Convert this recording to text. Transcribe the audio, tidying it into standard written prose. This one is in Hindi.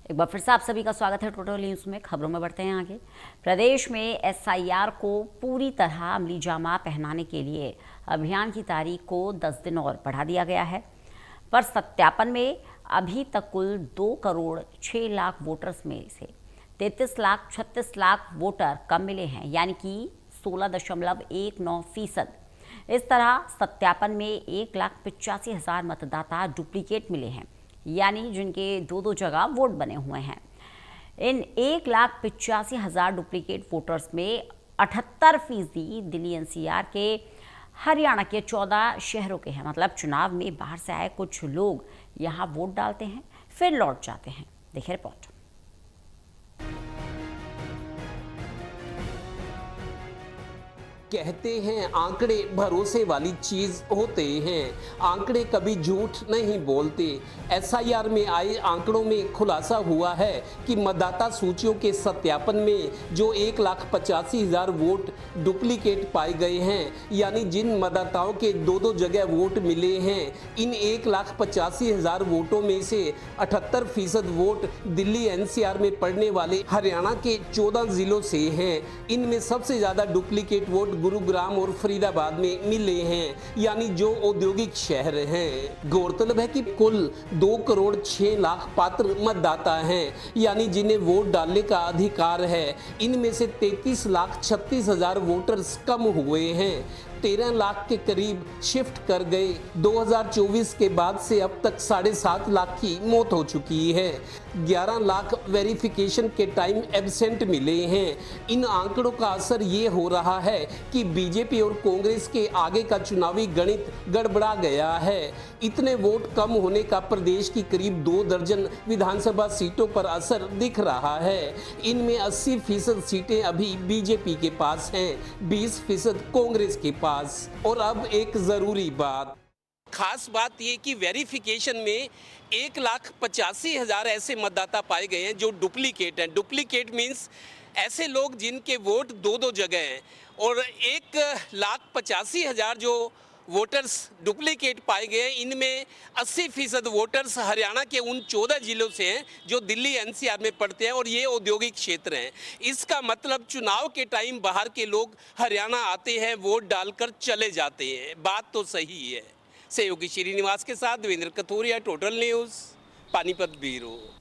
एक बार फिर से आप सभी का स्वागत है टोटल न्यूज में। खबरों में बढ़ते हैं आगे। प्रदेश में एसआईआर को पूरी तरह अमली जामा पहनाने के लिए अभियान की तारीख को 10 दिन और बढ़ा दिया गया है। पर सत्यापन में अभी तक कुल 2 करोड़ 6 लाख वोटर्स में से 33 लाख 36 लाख वोटर कम मिले हैं, यानी कि 16.19%। इस तरह सत्यापन में 1,85,000 मतदाता डुप्लीकेट मिले हैं, यानी जिनके 2 जगह वोट बने हुए हैं। इन 1,85,000 डुप्लीकेट वोटर्स में 78% दिल्ली एनसीआर के हरियाणा के 14 शहरों के हैं। मतलब चुनाव में बाहर से आए कुछ लोग यहाँ वोट डालते हैं फिर लौट जाते हैं। देखिए रिपोर्ट। कहते हैं आंकड़े भरोसे वाली चीज होते हैं। आंकड़े कभी झूठ नहीं बोलते। एसआईआर में आए आंकड़ों में खुलासा हुआ है कि मतदाता सूचियों के सत्यापन में जो 1,85,000 वोट डुप्लीकेट पाए गए हैं, यानी जिन मतदाताओं के 2 जगह वोट मिले हैं, इन 1,85,000 वोटों में से 78% वोट दिल्ली एनसीआर में पड़ने वाले हरियाणा के 14 जिलों से हैं। इनमें सबसे ज्यादा डुप्लीकेट वोट गुरुग्राम और फरीदाबाद में मिले हैं, यानी जो औद्योगिक शहर हैं। गौरतलब है कि कुल 2 करोड़ 6 लाख पात्र मतदाता हैं, यानी जिन्हें वोट डालने का अधिकार है। इनमें से 33,36,000 वोटर्स कम हुए हैं। 13 लाख के करीब शिफ्ट कर गए। 2024 के बाद से अब तक 7.5 लाख की मौत हो चुकी है। 11 लाख वेरिफिकेशन के टाइम एब्सेंट मिले हैं। इन आंकड़ों का असर ये हो रहा है कि बीजेपी और कांग्रेस के आगे का चुनावी गणित गड़बड़ा गया है। इतने वोट कम होने का प्रदेश की करीब 2 दर्जन विधानसभा सीटों पर असर दिख रहा है। इनमें 80% सीटें अभी बीजेपी के पास हैं, 20% कांग्रेस के पास। और अब एक जरूरी बात, खास बात ये कि वेरिफिकेशन में 1,85,000 ऐसे मतदाता पाए गए हैं जो डुप्लीकेट हैं। डुप्लीकेट मीन्स ऐसे लोग जिनके वोट 2 जगह हैं, और 1,85,000 जो वोटर्स डुप्लीकेट पाए गए, इनमें 80% वोटर्स हरियाणा के उन 14 जिलों से हैं जो दिल्ली एनसीआर में पड़ते हैं, और ये औद्योगिक क्षेत्र हैं। इसका मतलब चुनाव के टाइम बाहर के लोग हरियाणा आते हैं, वोट डालकर चले जाते हैं। बात तो सही है। सहयोगी श्रीनिवास के साथ Devendra Kathoria, total news, Panipat bureau.